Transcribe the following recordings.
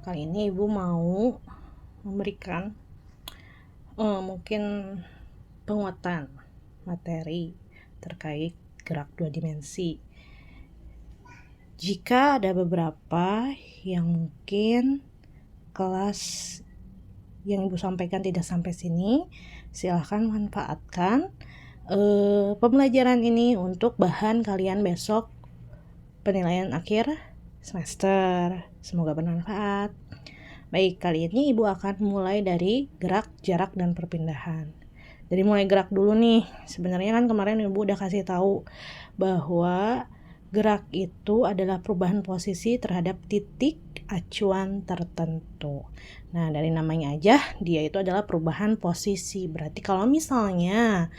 Kali ini ibu mau memberikan mungkin penguatan materi terkait gerak 2 dimensi. Jika ada beberapa yang mungkin kelas yang ibu sampaikan tidak sampai sini, silahkan manfaatkan pembelajaran ini untuk bahan kalian besok penilaian akhir semester. Semoga bermanfaat. Baik, kali ini ibu akan mulai dari gerak, jarak, dan perpindahan. Dari mulai gerak dulu nih. Sebenarnya kan kemarin ibu udah kasih tahu bahwa gerak itu adalah perubahan posisi terhadap titik acuan tertentu. Nah, dari namanya aja dia itu adalah perubahan posisi. Berarti kalau misalnya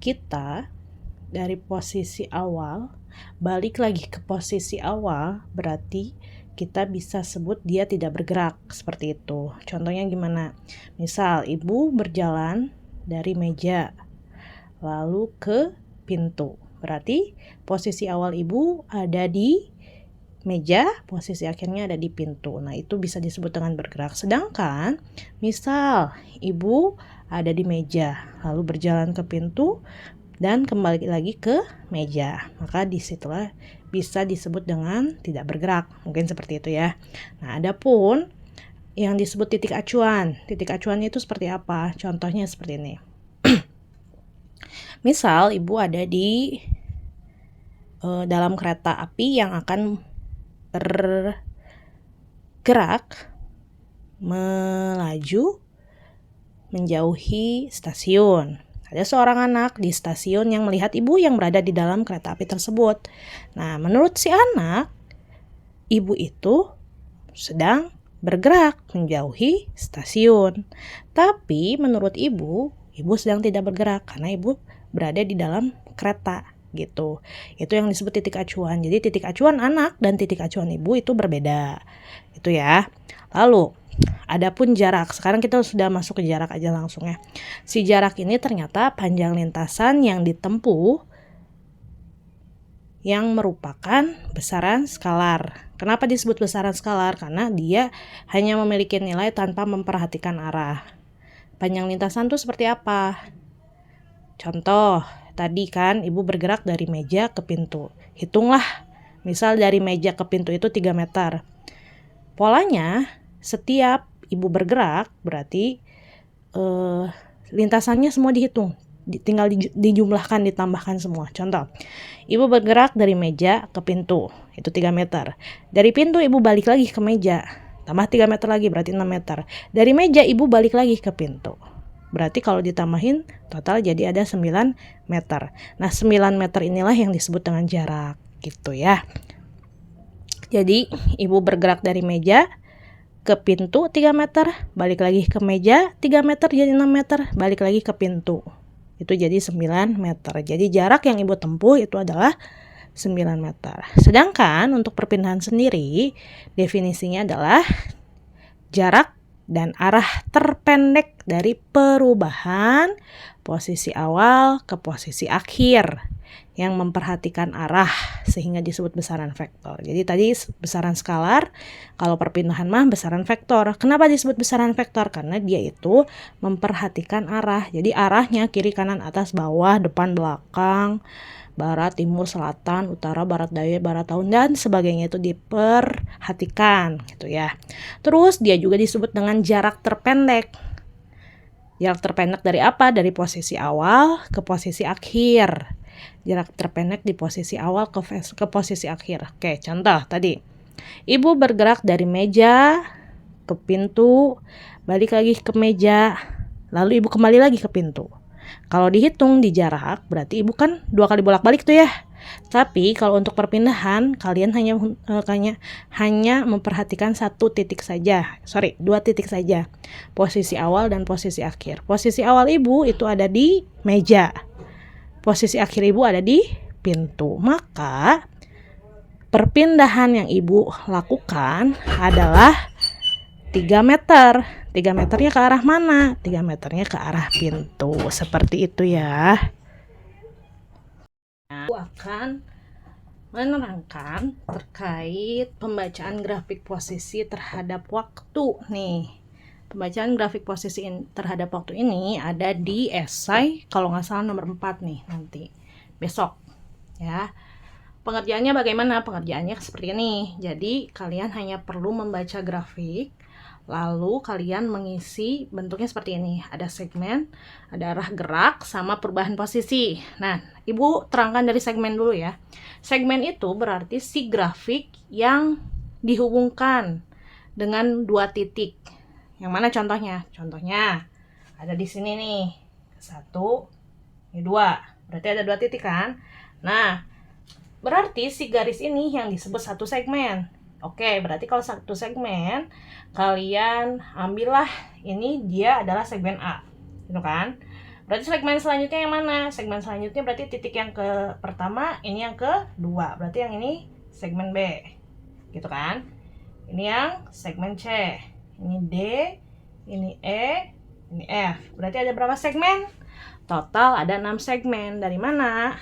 kita dari posisi awal balik lagi ke posisi awal, berarti kita bisa sebut dia tidak bergerak, seperti itu. Contohnya gimana? Misal ibu berjalan dari meja lalu ke pintu, berarti posisi awal ibu ada di meja, posisi akhirnya ada di pintu. Nah, itu bisa disebut dengan bergerak. Sedangkan misal ibu ada di meja lalu berjalan ke pintu dan kembali lagi ke meja, maka disitulah bisa disebut dengan tidak bergerak. Mungkin seperti itu ya. Nah, adapun yang disebut titik acuan. Titik acuan itu seperti apa? Contohnya seperti ini. Misal ibu ada di dalam kereta api yang akan bergerak melaju menjauhi stasiun. Ada seorang anak di stasiun yang melihat ibu yang berada di dalam kereta api tersebut. Nah, menurut si anak, ibu itu sedang bergerak menjauhi stasiun. Tapi menurut ibu sedang tidak bergerak karena ibu berada di dalam kereta gitu. Itu yang disebut titik acuan. Jadi titik acuan anak dan titik acuan ibu itu berbeda. Itu ya. Lalu adapun jarak, sekarang kita sudah masuk ke jarak aja langsung ya. Si jarak ini ternyata panjang lintasan yang ditempuh yang merupakan besaran skalar. Kenapa disebut besaran skalar? Karena dia hanya memiliki nilai tanpa memperhatikan arah. Panjang lintasan itu seperti apa? Contoh, tadi kan ibu bergerak dari meja ke pintu. Hitunglah, misal dari meja ke pintu itu 3 meter. Polanya, setiap ibu bergerak berarti lintasannya semua dihitung, tinggal dijumlahkan, ditambahkan semua. Contoh, ibu bergerak dari meja ke pintu, itu 3 meter. Dari pintu ibu balik lagi ke meja, tambah 3 meter lagi, berarti 6 meter. Dari meja ibu balik lagi ke pintu, berarti kalau ditambahin total jadi ada 9 meter. Nah, 9 meter inilah yang disebut dengan jarak gitu ya. Jadi ibu bergerak dari meja ke pintu 3 meter, balik lagi ke meja 3 meter jadi 6 meter, balik lagi ke pintu. Itu jadi 9 meter. Jadi jarak yang ibu tempuh itu adalah 9 meter. Sedangkan untuk perpindahan sendiri, definisinya adalah jarak dan arah terpendek dari perubahan posisi awal ke posisi akhir yang memperhatikan arah sehingga disebut besaran vektor. Jadi tadi besaran skalar, kalau perpindahan mah besaran vektor. Kenapa disebut besaran vektor? Karena dia itu memperhatikan arah. Jadi arahnya kiri, kanan, atas, bawah, depan, belakang, barat, timur, selatan, utara, barat daya, barat tahun, dan sebagainya itu diperhatikan gitu ya. Terus dia juga disebut dengan jarak terpendek. Jarak terpendek dari apa? Dari posisi awal ke posisi akhir. Jarak terpendek di posisi awal ke posisi akhir. Oke, contoh tadi. Ibu bergerak dari meja ke pintu, balik lagi ke meja, lalu ibu kembali lagi ke pintu. Kalau dihitung di jarak, berarti ibu kan 2 kali bolak-balik tuh ya. Tapi kalau untuk perpindahan, kalian hanya memperhatikan 2 titik saja. Posisi awal dan posisi akhir. Posisi awal ibu itu ada di meja. Posisi akhir ibu ada di pintu. Maka perpindahan yang ibu lakukan adalah 3 meter. 3 meternya ke arah mana? 3 meternya ke arah pintu. Seperti itu ya. Aku akan menerangkan terkait pembacaan grafik posisi terhadap waktu nih. Pembacaan grafik posisi terhadap waktu ini ada di esai kalau nggak salah nomor 4 nih nanti besok ya. Pengerjaannya bagaimana? Pengerjaannya seperti ini. Jadi kalian hanya perlu membaca grafik, lalu kalian mengisi bentuknya seperti ini. Ada segmen, ada arah gerak, sama perubahan posisi. Nah, Ibu terangkan dari segmen dulu ya. Segmen itu berarti si grafik yang dihubungkan dengan 2 titik. Yang mana contohnya? Contohnya ada di sini nih. 1, ini 2. Berarti ada 2 titik kan? Nah, berarti si garis ini yang disebut satu segmen. Oke, berarti kalau satu segmen, kalian ambillah ini dia adalah segmen A. Gitu kan? Berarti segmen selanjutnya yang mana? Segmen selanjutnya berarti titik yang ke pertama, ini yang kedua. Berarti yang ini segmen B. Gitu kan? Ini yang segmen C. Ini D, ini E, ini F. Berarti ada berapa segmen? Total ada 6 segmen. Dari mana?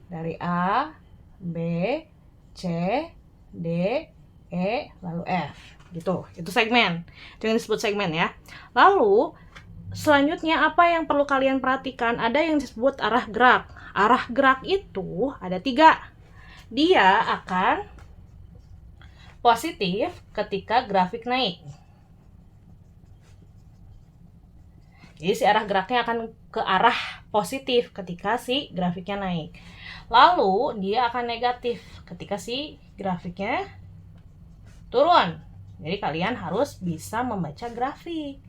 Dari A, B, C, D, E, lalu F. Gitu. Itu segmen. Itu yang disebut segmen ya. Lalu selanjutnya apa yang perlu kalian perhatikan? Ada yang disebut arah gerak. Arah gerak itu ada 3. Dia akan positif ketika grafik naik. Jadi si arah geraknya akan ke arah positif ketika si grafiknya naik. Lalu dia akan negatif ketika si grafiknya turun. Jadi kalian harus bisa membaca grafik.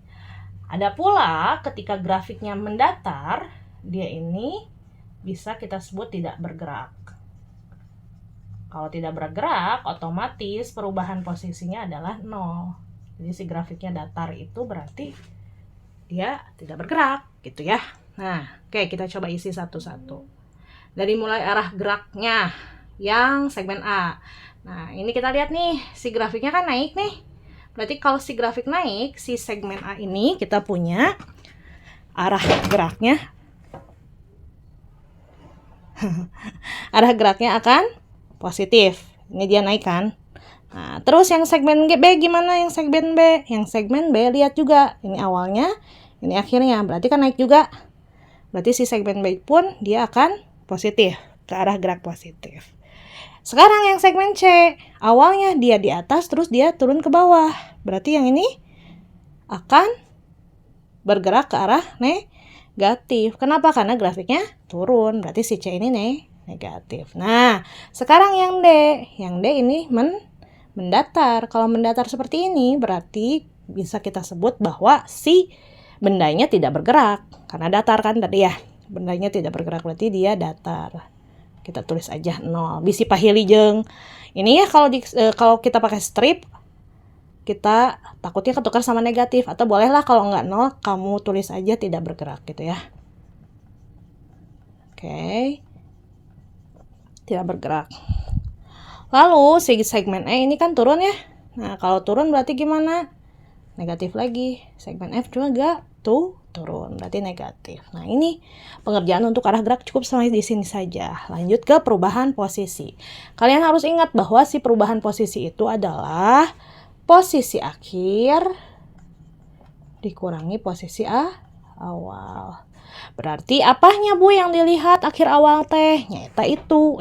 Ada pula ketika grafiknya mendatar, dia ini bisa kita sebut tidak bergerak. Kalau tidak bergerak, otomatis perubahan posisinya adalah 0. Jadi si grafiknya datar itu berarti dia tidak bergerak gitu ya. Nah, oke, kita coba isi satu-satu. Dari mulai arah geraknya yang segmen A. Nah, ini kita lihat nih, si grafiknya kan naik nih. Berarti kalau si grafik naik, si segmen A ini kita punya arah geraknya. Arah geraknya akan positif. Ini dia naik kan. Nah, terus yang segmen B gimana? Yang segmen B? Yang segmen B lihat juga. Ini awalnya, ini akhirnya. Berarti kan naik juga. Berarti si segmen B pun dia akan positif. Ke arah gerak positif. Sekarang yang segmen C. Awalnya dia di atas, terus dia turun ke bawah. Berarti yang ini akan bergerak ke arah negatif. Kenapa? Karena grafiknya turun. Berarti si C ini negatif. Nah, sekarang yang D. Yang D ini mendatar. Kalau mendatar seperti ini berarti bisa kita sebut bahwa si bendanya tidak bergerak. Karena datar kan tadi ya. Bendanya tidak bergerak berarti dia datar. Kita tulis aja 0. Bisi pahili jeung. Ini ya kalau kita pakai strip kita takutnya ketukar sama negatif, atau bolehlah kalau nggak 0 kamu tulis aja tidak bergerak gitu ya. Oke. Tidak bergerak. Lalu si segmen E ini kan turun ya. Nah, kalau turun berarti gimana? Negatif lagi. Segmen F juga turun, berarti negatif. Nah, ini pengerjaan untuk arah gerak cukup sampai di sini saja. Lanjut ke perubahan posisi. Kalian harus ingat bahwa si perubahan posisi itu adalah posisi akhir dikurangi posisi awal. Berarti apanya Bu yang dilihat akhir awal teh? Nyata itu.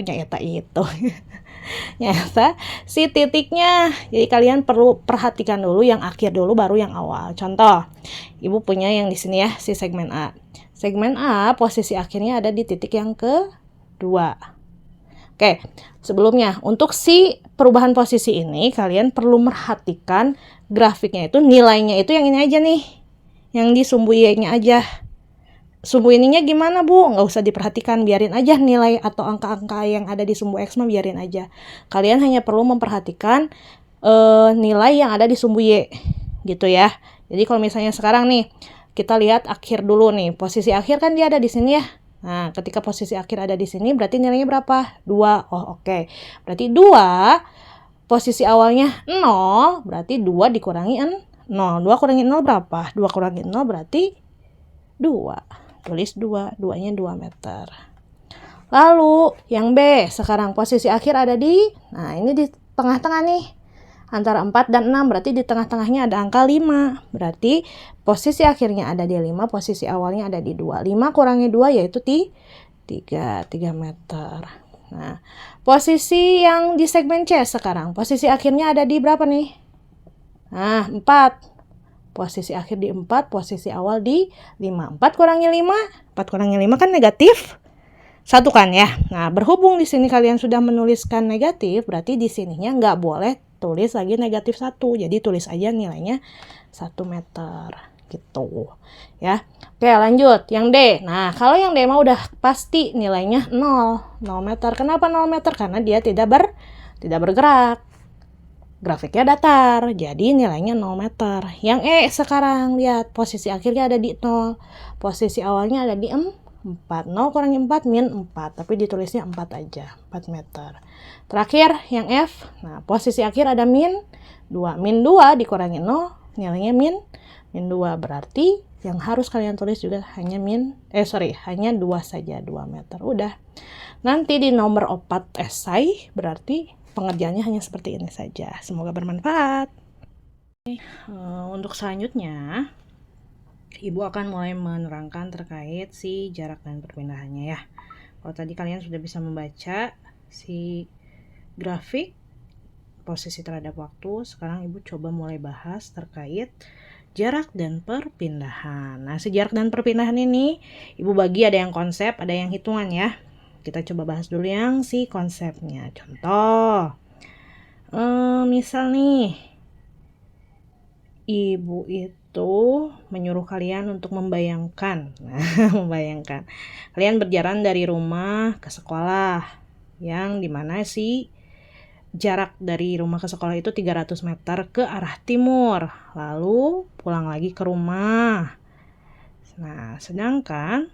Nyata si titiknya. Jadi kalian perlu perhatikan dulu yang akhir dulu baru yang awal. Contoh, Ibu punya yang di sini ya, si segmen A. Segmen A posisi akhirnya ada di titik yang kedua. Oke, sebelumnya untuk si perubahan posisi ini kalian perlu merhatikan grafiknya itu, nilainya itu yang ini aja nih. Yang di sumbu Y-nya aja. Sumbu ininya gimana Bu? Nggak usah diperhatikan, biarin aja nilai atau angka-angka yang ada di sumbu X mah biarin aja. Kalian hanya perlu memperhatikan nilai yang ada di sumbu Y gitu ya. Jadi kalau misalnya sekarang nih kita lihat akhir dulu nih, posisi akhir kan dia ada di sini ya. Nah, ketika posisi akhir ada di sini berarti nilainya berapa? 2. Oh, oke. Berarti 2 posisi awalnya 0, berarti 2 dikurangi 0. 2 kurangi 0 berapa? 2 kurangi 0 berarti 2. Tulis 2. 2-nya 2 meter. Lalu yang B, sekarang posisi akhir ada di, nah ini di tengah-tengah nih. Antara 4 dan 6, berarti di tengah-tengahnya ada angka 5. Berarti posisi akhirnya ada di 5, posisi awalnya ada di 2. 5 kurangi 2 yaitu 3 meter. Nah, posisi yang di segmen C sekarang, posisi akhirnya ada di berapa nih? Nah, 4. Posisi akhir di 4, posisi awal di 5. 4 kurangi 5, 4 kurangi 5 kan negatif 1 kan ya. Nah, berhubung di sini kalian sudah menuliskan negatif, berarti di sininya nggak boleh tulis lagi negatif 1. Jadi tulis aja nilainya 1 meter gitu ya. Oke, lanjut yang D. Nah, kalau yang D mah udah pasti nilainya 0 meter. Kenapa 0 meter? Karena dia tidak bergerak. Grafiknya datar, jadi nilainya 0 meter. Yang E sekarang, lihat posisi akhirnya ada di 0, posisi awalnya ada di 4. 0 kurangi 4 min 4, tapi ditulisnya 4 aja, 4 meter. Terakhir yang F, nah posisi akhir ada min 2. Min 2 dikurangi 0, nilainya min 2. Berarti yang harus kalian tulis juga hanya hanya 2 saja, 2 meter. Udah. Nanti di nomor 4 esai berarti pengerjaannya hanya seperti ini saja. Semoga bermanfaat. Untuk selanjutnya, Ibu akan mulai menerangkan terkait si jarak dan perpindahannya ya. Kalau tadi kalian sudah bisa membaca si grafik posisi terhadap waktu, sekarang Ibu coba mulai bahas terkait jarak dan perpindahan. Nah, si jarak dan perpindahan ini Ibu bagi ada yang konsep, ada yang hitungan ya. Kita coba bahas dulu yang si konsepnya. Contoh, misal nih, Ibu itu menyuruh kalian untuk membayangkan. Membayangkan. Kalian berjalan dari rumah ke sekolah, yang dimana si jarak dari rumah ke sekolah itu 300 meter ke arah timur. Lalu pulang lagi ke rumah. Nah, sedangkan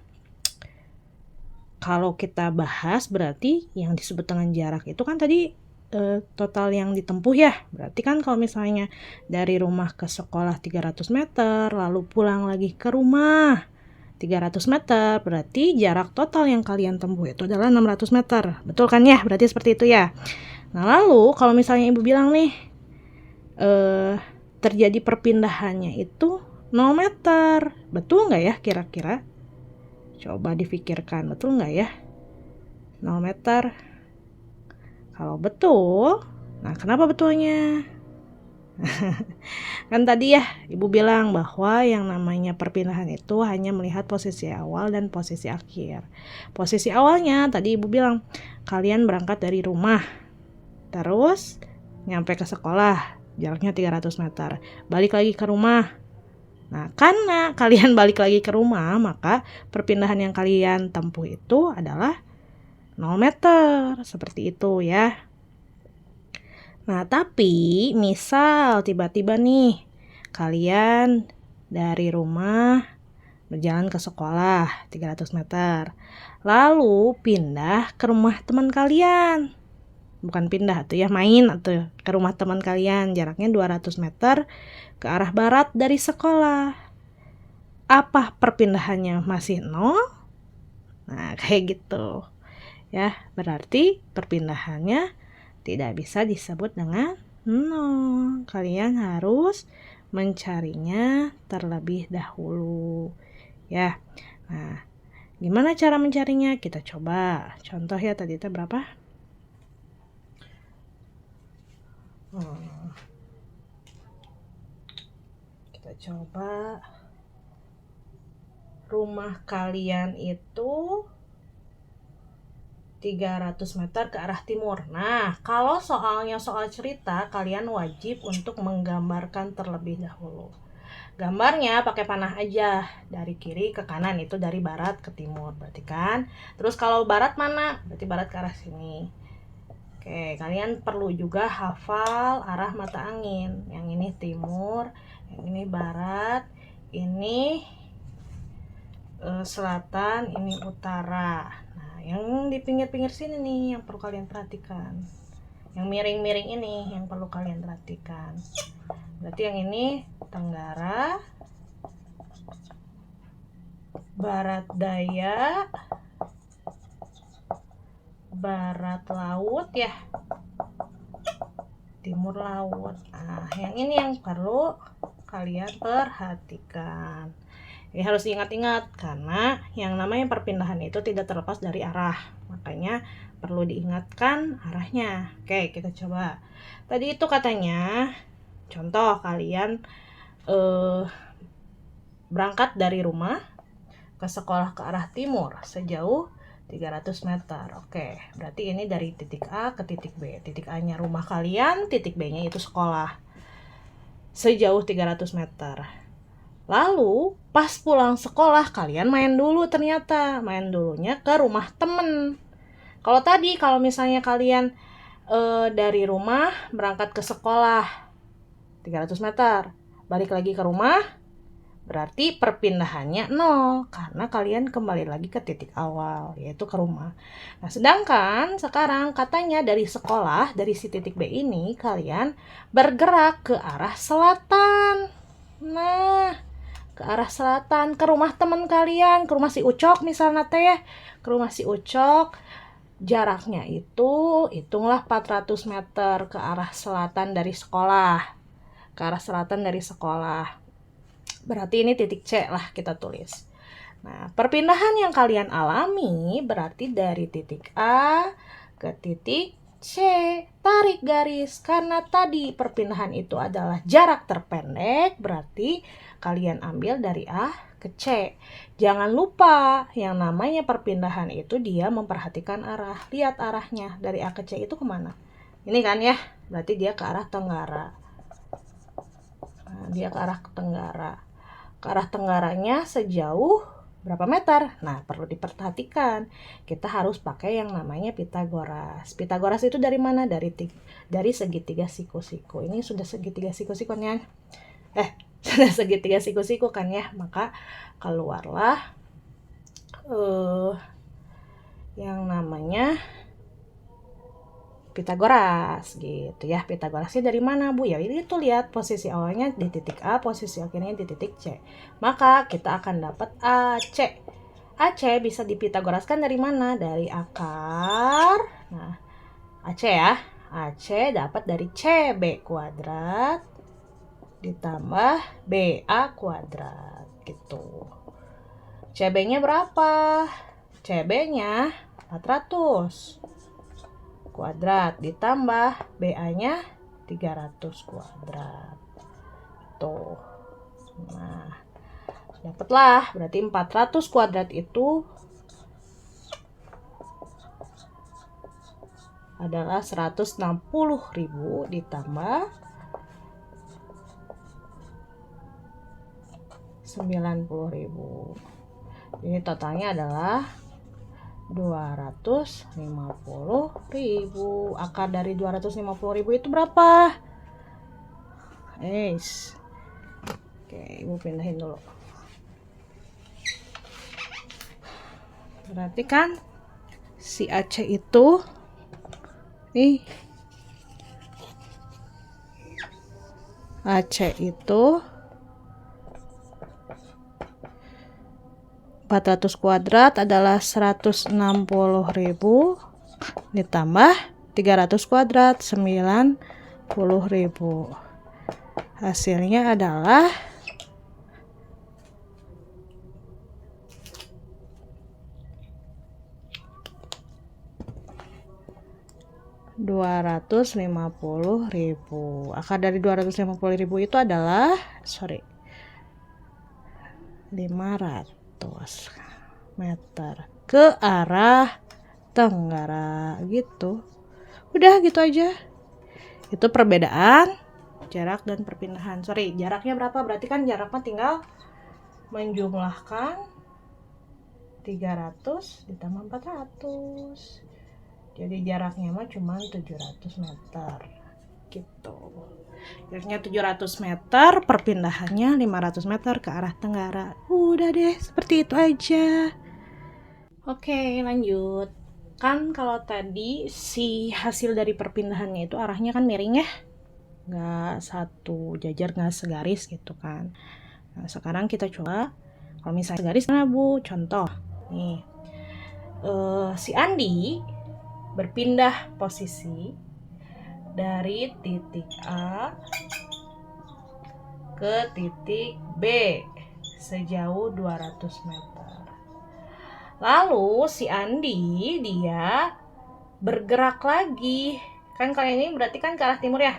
kalau kita bahas berarti yang disebut dengan jarak itu kan tadi total yang ditempuh ya. Berarti kan kalau misalnya dari rumah ke sekolah 300 meter, lalu pulang lagi ke rumah 300 meter, berarti jarak total yang kalian tempuh itu adalah 600 meter. Betul kan ya? Berarti seperti itu ya. Nah, lalu kalau misalnya Ibu bilang nih terjadi perpindahannya itu 0 meter. Betul nggak ya kira-kira? Coba difikirkan, betul nggak ya? 0 meter. Kalau betul, nah kenapa betulnya? Kan tadi ya, Ibu bilang bahwa yang namanya perpindahan itu hanya melihat posisi awal dan posisi akhir. Posisi awalnya, tadi Ibu bilang, kalian berangkat dari rumah, terus nyampe ke sekolah, jaraknya 300 meter. Balik lagi ke rumah. Nah, karena kalian balik lagi ke rumah, maka perpindahan yang kalian tempuh itu adalah 0 meter. Seperti itu ya. Nah, tapi misal tiba-tiba nih, kalian dari rumah berjalan ke sekolah 300 meter. Lalu pindah ke rumah teman kalian. Bukan pindah tuh ya, main atau ke rumah teman kalian, jaraknya 200 meter ke arah barat dari sekolah. Apa perpindahannya masih 0? Nah, kayak gitu. Ya, berarti perpindahannya tidak bisa disebut dengan 0. Kalian harus mencarinya terlebih dahulu. Ya. Nah, gimana cara mencarinya? Kita coba. Contoh ya, tadi itu berapa? Kita coba. Rumah kalian itu 300 meter ke arah timur. Nah, kalau soalnya soal cerita, kalian wajib untuk menggambarkan terlebih dahulu. Gambarnya pakai panah aja, dari kiri ke kanan, itu dari barat ke timur, berarti kan. Terus kalau barat mana? Berarti barat ke arah sini. Oke, kalian perlu juga hafal arah mata angin. Yang ini timur, yang ini barat, ini selatan, ini utara. Nah, yang di pinggir-pinggir sini nih yang perlu kalian perhatikan. Yang miring-miring ini yang perlu kalian perhatikan. Berarti yang ini tenggara, barat daya, barat laut ya, timur laut. Nah, yang ini yang perlu kalian perhatikan. Ini harus diingat-ingat karena yang namanya perpindahan itu tidak terlepas dari arah. Makanya perlu diingatkan arahnya. Oke, kita coba. Tadi itu katanya contoh kalian berangkat dari rumah ke sekolah ke arah timur sejauh 300 meter. Oke, berarti ini dari titik A ke titik B. Titik A-nya rumah kalian, titik B-nya itu sekolah. Sejauh 300 meter. Lalu, pas pulang sekolah, kalian main dulu ternyata. Main dulunya ke rumah temen. Kalau tadi, kalau misalnya kalian dari rumah berangkat ke sekolah 300 meter. Balik lagi ke rumah, berarti perpindahannya 0 karena kalian kembali lagi ke titik awal, yaitu ke rumah. Nah, sedangkan sekarang katanya dari sekolah, dari si titik B ini kalian bergerak ke arah selatan. Nah, ke arah selatan, ke rumah teman kalian, ke rumah si Ucok misalnya teh ya. Ke rumah si Ucok, jaraknya itu hitunglah 400 meter ke arah selatan dari sekolah. Ke arah selatan dari sekolah. Berarti ini titik C lah kita tulis. Nah, perpindahan yang kalian alami berarti dari titik A ke titik C. Tarik garis. Karena tadi perpindahan itu adalah jarak terpendek, berarti kalian ambil dari A ke C. Jangan lupa, yang namanya perpindahan itu dia memperhatikan arah. Lihat arahnya, dari A ke C itu kemana? Ini kan ya, berarti dia ke arah tenggara. Nah, dia ke arah tenggara. Ke arah tenggaranya sejauh berapa meter? Nah, perlu diperhatikan. Kita harus pakai yang namanya Pitagoras. Pitagoras itu dari mana? Dari segitiga siku-siku. Ini sudah segitiga siku-siku kan ya? Sudah segitiga siku-siku kan ya? Maka keluarlah yang namanya Pitagoras gitu ya. Pitagorasnya dari mana, Bu? Ya itu lihat posisi awalnya di titik A, posisi akhirnya di titik C. Maka kita akan dapat AC. AC bisa dipitagoraskan dari mana? Dari akar. Nah, AC ya. AC dapat dari CB kuadrat ditambah BA kuadrat gitu. CB-nya berapa? CB-nya 400 kuadrat ditambah BA-nya 300 kuadrat. Tuh. Nah, dapatlah berarti 400 kuadrat itu adalah 160.000 ditambah 90.000. Ini totalnya adalah 250.000. Akar dari 250.000 itu berapa? Oke, Ibu pindahin dulu. Berarti kan si AC itu AC itu 400 kuadrat adalah 160.000 ditambah 300 kuadrat 90.000. Hasilnya adalah 250.000. Akar dari 250.000 itu adalah 500 meter ke arah tenggara gitu. Udah gitu aja. Itu perbedaan jarak dan perpindahan. Jaraknya berapa? Berarti kan jaraknya tinggal menjumlahkan 300 ditambah 400. Jadi jaraknya mah cuma 700 meter gitu. Jaraknya 700 meter, perpindahannya 500 meter ke arah tenggara. Udah deh, seperti itu aja. Oke, lanjut. Kan kalau tadi si hasil dari perpindahannya itu arahnya kan miring ya. nggak satu jajar, nggak segaris gitu kan. Nah, sekarang kita coba kalau misalnya segaris mana Bu? Contoh nih, si Andi berpindah posisi dari titik A ke titik B sejauh 200 meter. Lalu si Andi dia bergerak lagi. Kan kalau ini berarti kan ke arah timur ya.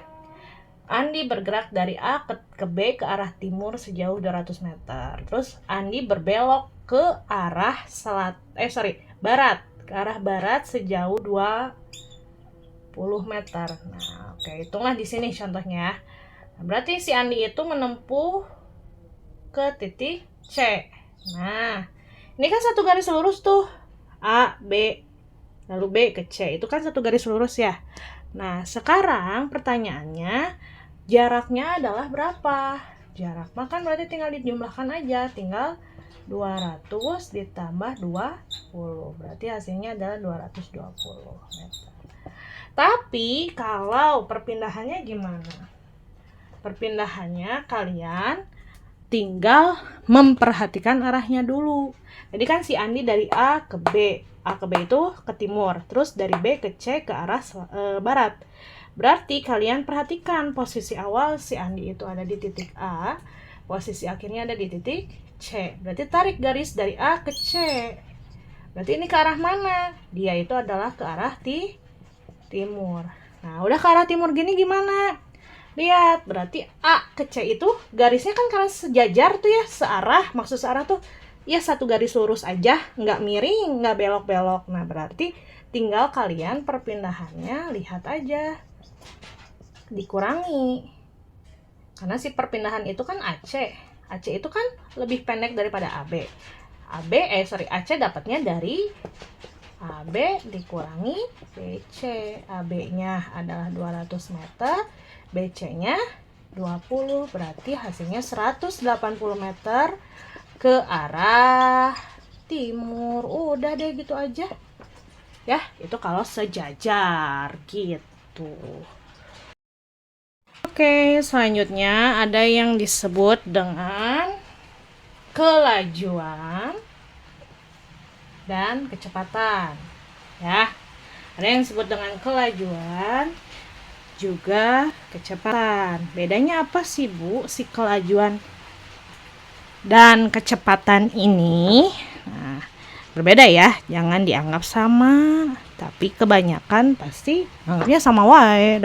Andi bergerak dari A ke B ke arah timur sejauh 200 meter. Terus Andi berbelok ke arah barat. Ke arah barat sejauh 20 meter. Nah, oke, hitunglah di sini contohnya. Nah, berarti si Andi itu menempuh ke titik C. Nah, ini kan satu garis lurus tuh. A, B, lalu B ke C. Itu kan satu garis lurus ya. Nah, sekarang pertanyaannya, jaraknya adalah berapa? Jarak makan berarti tinggal dijumlahkan aja. Tinggal 200 ditambah 20. Berarti hasilnya adalah 220 meter. Tapi kalau perpindahannya gimana? Perpindahannya kalian tinggal memperhatikan arahnya dulu. Jadi kan si Andi dari A ke B. A ke B itu ke timur. Terus dari B ke C ke arah barat. Berarti kalian perhatikan posisi awal si Andi itu ada di titik A. Posisi akhirnya ada di titik C. Berarti tarik garis dari A ke C. Berarti ini ke arah mana? Dia itu adalah ke arah timur. Nah, udah ke arah timur gini gimana? Lihat, berarti A ke C itu garisnya kan karena sejajar tuh ya, searah. Maksud searah tuh ya satu garis lurus aja, nggak miring, nggak belok-belok. Nah, berarti tinggal kalian perpindahannya lihat aja, dikurangi. Karena si perpindahan itu kan AC. AC itu kan lebih pendek daripada AB. AC dapatnya dari AB dikurangi BC. AB-nya adalah 200 meter. BC-nya 20, berarti hasilnya 180 meter ke arah timur. Udah deh gitu aja. Ya, itu kalau sejajar gitu. Oke, selanjutnya ada yang disebut dengan kelajuan dan kecepatan. Ya, ada yang disebut dengan kelajuan juga kecepatan. Bedanya apa sih Bu, si kelajuan dan kecepatan ini? Nah, berbeda ya, jangan dianggap sama, tapi kebanyakan pasti anggapnya sama wae.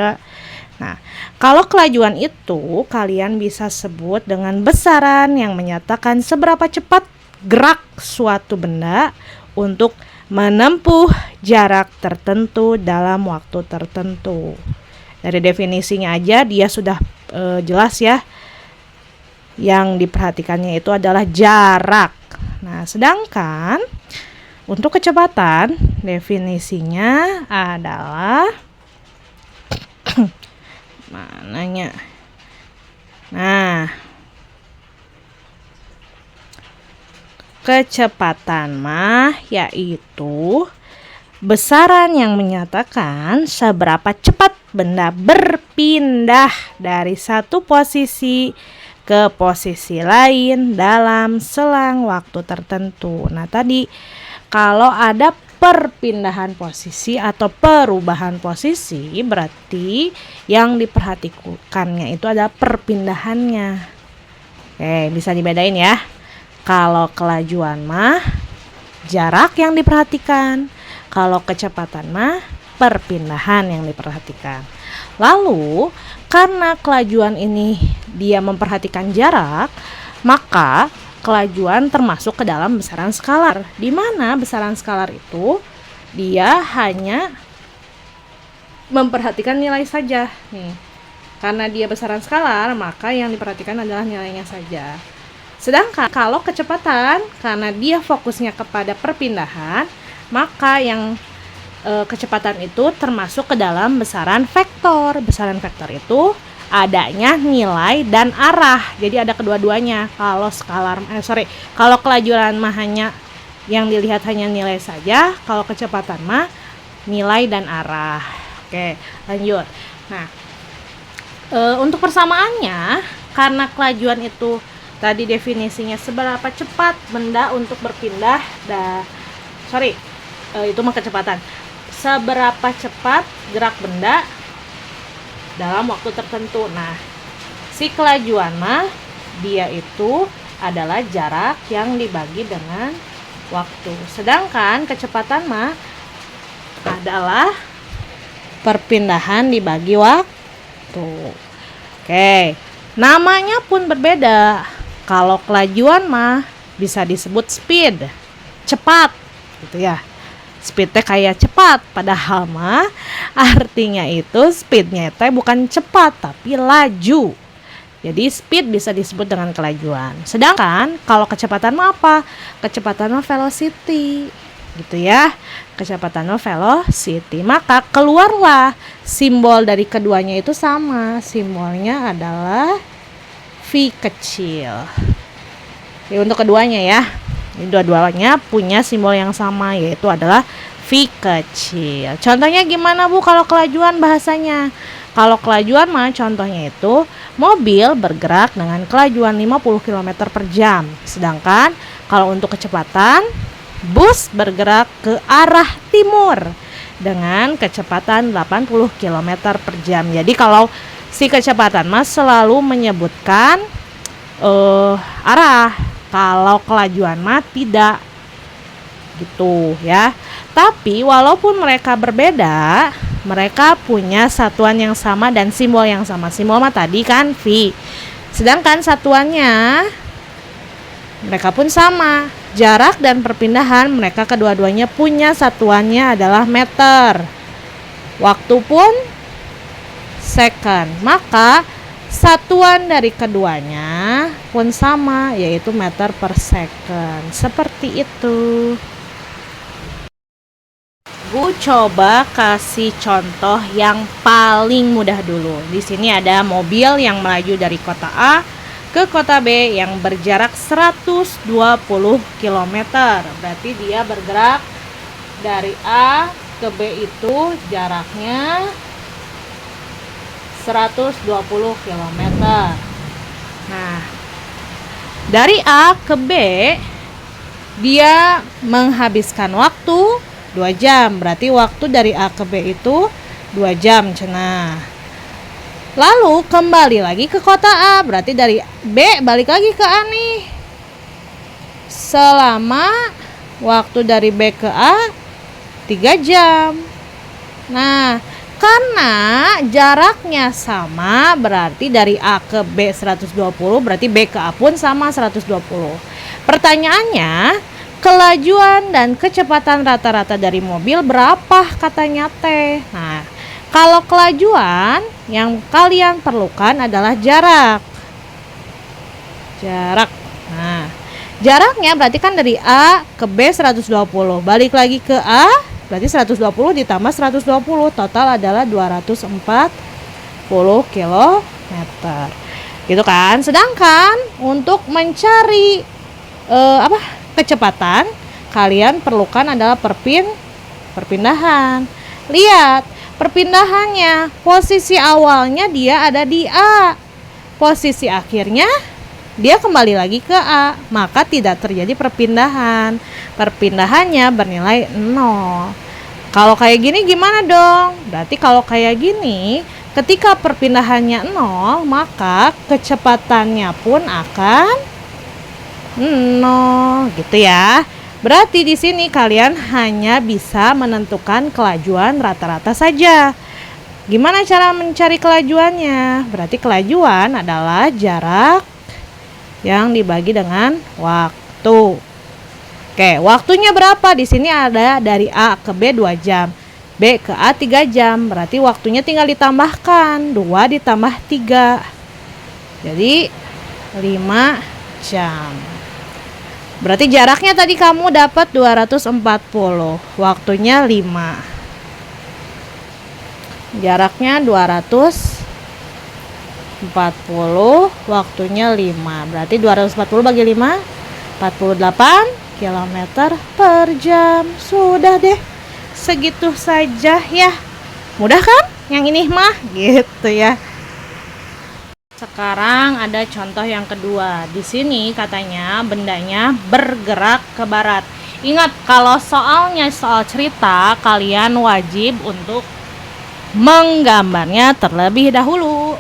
Nah, kalau kelajuan itu kalian bisa sebut dengan besaran yang menyatakan seberapa cepat gerak suatu benda untuk menempuh jarak tertentu dalam waktu tertentu. Dari definisinya aja dia sudah jelas ya. Yang diperhatikannya itu adalah jarak. Nah, sedangkan untuk kecepatan definisinya adalah mananya? Nah, kecepatan mah yaitu besaran yang menyatakan seberapa cepat benda berpindah dari satu posisi ke posisi lain dalam selang waktu tertentu. Nah, tadi kalau ada perpindahan posisi atau perubahan posisi, berarti yang diperhatikannya itu adalah perpindahannya. Oke, bisa dibedain ya. Kalau kelajuan mah jarak yang diperhatikan. Kalau kecepatan mah perpindahan yang diperhatikan. Lalu, karena kelajuan ini dia memperhatikan jarak, maka kelajuan termasuk ke dalam besaran skalar. Di mana besaran skalar itu dia hanya memperhatikan nilai saja. Nih, karena dia besaran skalar, maka yang diperhatikan adalah nilainya saja. Sedangkan kalau kecepatan, karena dia fokusnya kepada perpindahan, maka yang kecepatan itu termasuk ke dalam besaran vektor. Besaran vektor itu adanya nilai dan arah. Jadi ada kedua-duanya. Kalau kalau kelajuan mah hanya yang dilihat hanya nilai saja, kalau kecepatan mah nilai dan arah. Oke, lanjut. Nah, Untuk persamaannya, karena kelajuan itu tadi definisinya seberapa cepat benda untuk berpindah itu mah kecepatan. Seberapa cepat gerak benda dalam waktu tertentu. Nah, si kelajuan mah dia itu adalah jarak yang dibagi dengan waktu. Sedangkan kecepatan mah adalah perpindahan dibagi waktu. Oke, namanya pun berbeda. Kalau kelajuan mah bisa disebut speed, cepat gitu ya. Speednya kayak cepat, padahal mah artinya itu speednya itu bukan cepat tapi laju. Jadi speed bisa disebut dengan kelajuan. Sedangkan kalau kecepatan mah apa? Kecepatan mah velocity gitu ya. Kecepatan velocity. Maka keluarlah simbol dari keduanya itu sama. Simbolnya adalah V kecil. Jadi untuk keduanya ya. Ini dua-duanya punya simbol yang sama, yaitu adalah V kecil. Contohnya gimana Bu kalau kelajuan bahasanya? Kalau kelajuan mah contohnya itu mobil bergerak dengan kelajuan 50 km per jam. Sedangkan kalau untuk kecepatan, bus bergerak ke arah timur dengan kecepatan 80 km per jam. Jadi kalau si kecepatan mah selalu menyebutkan arah. Kalau kelajuan mah tidak gitu ya. Tapi walaupun mereka berbeda, mereka punya satuan yang sama dan simbol yang sama. Simbol mah tadi kan V. Sedangkan satuannya mereka pun sama. Jarak dan perpindahan mereka kedua-duanya punya satuannya adalah meter. Waktu pun second. Maka satuan dari keduanya pun sama, yaitu meter per second. Seperti itu. Bu coba kasih contoh yang paling mudah dulu. Di sini ada mobil yang melaju dari kota A ke kota B yang berjarak 120 km. Berarti dia bergerak dari A ke B itu jaraknya 120 km. Nah, dari A ke B dia menghabiskan waktu 2 jam. Berarti waktu dari A ke B itu 2 jam cenah. Lalu kembali lagi ke kota A. Berarti dari B balik lagi ke A nih. Selama waktu dari B ke A 3 jam. Nah, karena jaraknya sama, berarti dari A ke B 120, berarti B ke A pun sama 120. Pertanyaannya, kelajuan dan kecepatan rata-rata dari mobil berapa katanya teh? Nah, kalau kelajuan yang kalian perlukan adalah jarak. Nah, jaraknya berarti kan dari A ke B 120. Balik lagi ke A, berarti 120 ditambah 120, total adalah 240 km. Gitu kan? Sedangkan untuk mencari kecepatan, kalian perlukan adalah perpindahan. Lihat, perpindahannya, posisi awalnya dia ada di A. Posisi akhirnya dia kembali lagi ke A, maka tidak terjadi perpindahan. Perpindahannya bernilai 0. Kalau kayak gini gimana dong? Berarti kalau kayak gini, ketika perpindahannya 0, maka kecepatannya pun akan 0 gitu ya. Berarti di sini kalian hanya bisa menentukan kelajuan rata-rata saja. Gimana cara mencari kelajuannya? Berarti kelajuan adalah jarak yang dibagi dengan waktu. Oke, waktunya berapa? Di sini ada dari A ke B 2 jam, B ke A 3 jam. Berarti waktunya tinggal ditambahkan 2 ditambah 3. Jadi 5 jam. Berarti jaraknya tadi kamu dapat 240, waktunya 5. Jaraknya 240, waktunya 5. Berarti 240 bagi 5, 48 km per jam. Sudah deh, segitu saja ya. Mudah kan? Yang ini mah gitu ya. Sekarang ada contoh yang kedua. Di sini katanya bendanya bergerak ke barat. Ingat, kalau soalnya soal cerita, kalian wajib untuk menggambarnya terlebih dahulu.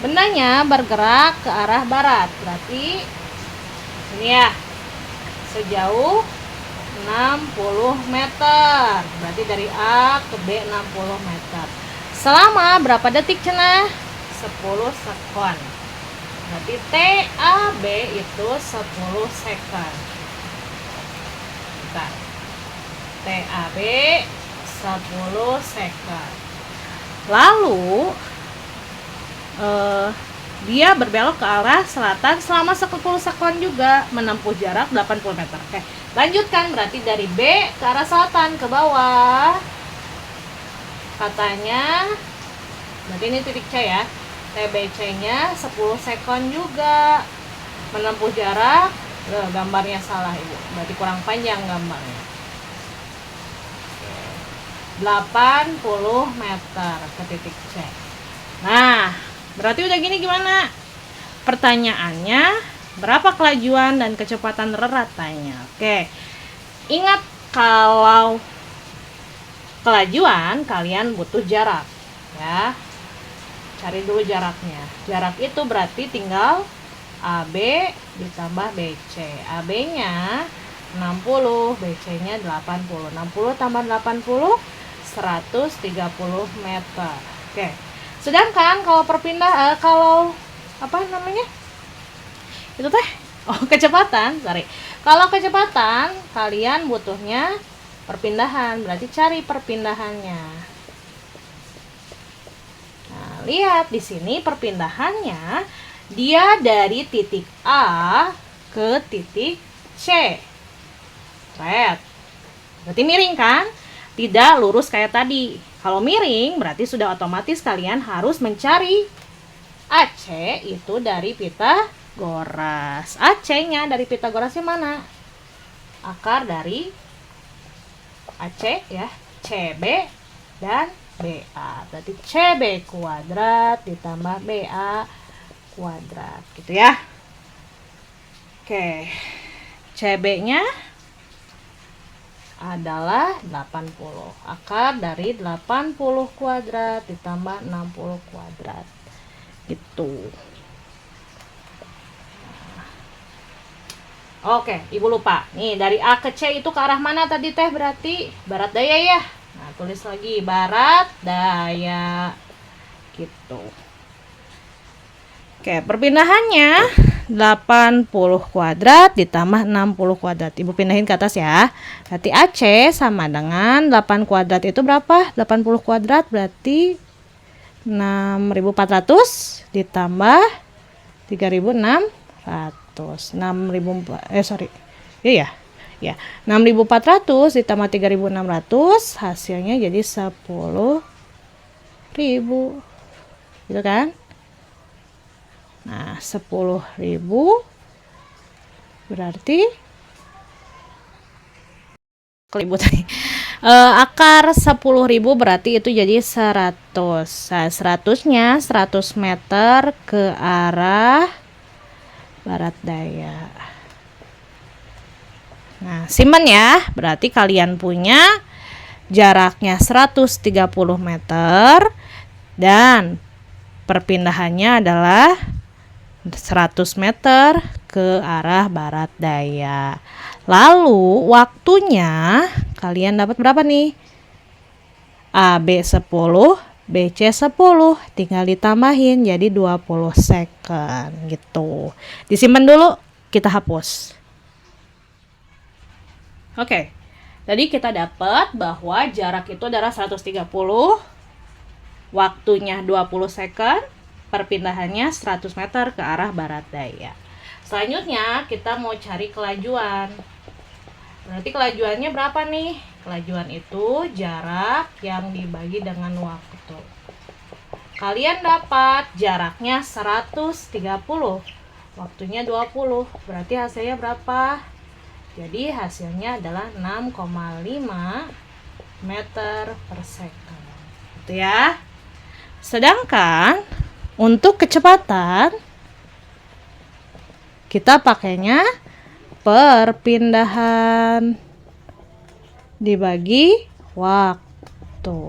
Bendanya bergerak ke arah barat. Berarti ini ya, sejauh 60 meter. Berarti dari A ke B 60 meter. Selama berapa detik cenah? 10 sekon. Berarti TAB itu 10 sekon. Bentar. TAB 10 sekon. Lalu dia berbelok ke arah selatan selama 10 sekon juga, menempuh jarak 80 meter. Oke, lanjutkan. Berarti dari B ke arah selatan ke bawah. Katanya, berarti ini titik C ya. TBC-nya 10 sekon juga, menempuh jarak. Gambarnya salah Ibu, berarti kurang panjang gambarnya. 80 meter ke titik C. Nah, berarti udah gini gimana? Pertanyaannya, berapa kelajuan dan kecepatan reratannya? Oke. Ingat, kalau kelajuan kalian butuh jarak ya. Cari dulu jaraknya. Jarak itu berarti tinggal AB ditambah BC. AB-nya 60, BC-nya 80. 60 tambah 80 130 meter. Oke. Sedangkan kalau kalau apa namanya? Itu teh. Oh, kecepatan, sorry. Kalau kecepatan kalian butuhnya perpindahan, berarti cari perpindahannya. Nah, lihat di sini perpindahannya dia dari titik A ke titik C. Red. Berarti miring kan? Tidak lurus kayak tadi. Kalau miring berarti sudah otomatis kalian harus mencari AC itu dari Pitagoras. AC-nya dari Pitagorasnya mana? Akar dari AC ya, CB dan BA. Berarti CB kuadrat ditambah BA kuadrat gitu ya. Oke. CB-nya adalah 80. Akar dari 80 kuadrat ditambah 60 kuadrat. Gitu. Oke, Ibu lupa. Nih, dari A ke C itu ke arah mana tadi teh? Berarti barat daya ya. Nah, tulis lagi barat daya. Gitu. Oke, perpindahannya 80 kuadrat ditambah 60 kuadrat. Ibu pindahin ke atas ya. Berarti AC sama dengan 8 kuadrat itu berapa? 80 kuadrat berarti 6.400 ditambah 3.600. 6.000 Iya ya. 6.400 ditambah 3.600 hasilnya jadi 10.000. Gitu kan? Nah, 10.000 berarti akar 10.000 berarti itu jadi 100. Nah, 100-nya 100 meter ke arah barat daya. Nah, simpen ya. Berarti kalian punya jaraknya 130 meter dan perpindahannya adalah 100 meter ke arah barat daya. Lalu waktunya kalian dapat berapa nih? AB 10, BC 10, tinggal ditambahin jadi 20 second gitu. Disimpan dulu, kita hapus. Oke. Tadi kita dapat bahwa jarak itu adalah 130, waktunya 20 second, perpindahannya 100 meter ke arah barat daya. Selanjutnya kita mau cari kelajuan. Berarti kelajuannya berapa nih? Kelajuan itu jarak yang dibagi dengan waktu. Kalian dapat jaraknya 130, waktunya 20. Berarti hasilnya berapa? Jadi hasilnya adalah 6,5 meter per second. Gitu ya. Sedangkan untuk kecepatan kita pakainya perpindahan dibagi waktu.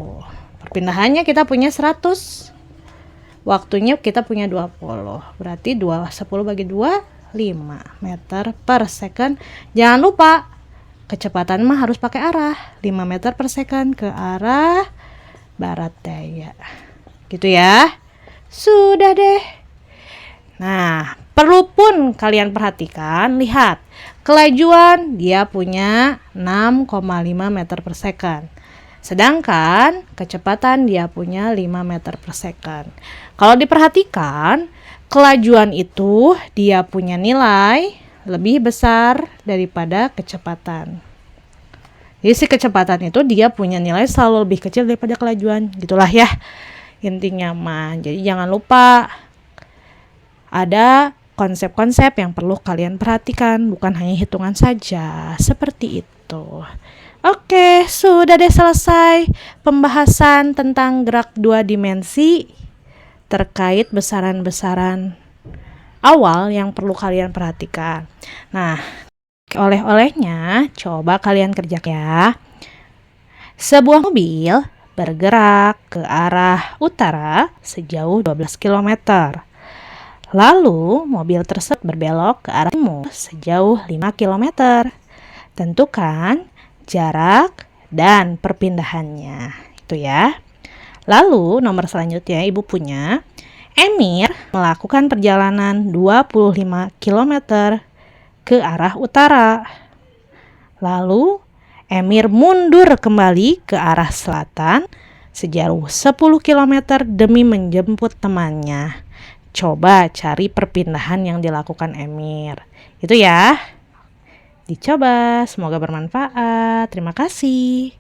Perpindahannya kita punya 100. Waktunya kita punya 20. Berarti 10 bagi 2, 5 meter per second. Jangan lupa, kecepatan mah harus pakai arah. 5 meter per second ke arah barat daya. Gitu ya. Sudah deh. Nah, perlu pun kalian perhatikan, lihat. Kelajuan dia punya 6,5 meter per second. Sedangkan kecepatan dia punya 5 meter per second. Kalau diperhatikan, kelajuan itu dia punya nilai lebih besar daripada kecepatan. Jadi si kecepatan itu dia punya nilai selalu lebih kecil daripada kelajuan. Gitulah ya intinya mah. Jadi jangan lupa ada konsep-konsep yang perlu kalian perhatikan, bukan hanya hitungan saja. Seperti itu. Oke, sudah deh selesai pembahasan tentang gerak 2 dimensi terkait besaran-besaran awal yang perlu kalian perhatikan. Nah, oleh-olehnya coba kalian kerjakan ya. Sebuah mobil bergerak ke arah utara sejauh 12 km. Lalu mobil tersebut berbelok ke arah timur sejauh 5 km. Tentukan jarak dan perpindahannya. Itu ya. Lalu nomor selanjutnya ibu punya Emir melakukan perjalanan 25 km ke arah utara. Lalu Emir mundur kembali ke arah selatan sejauh 10 km demi menjemput temannya. Coba cari perpindahan yang dilakukan Emir. Itu ya. Dicoba, semoga bermanfaat. Terima kasih.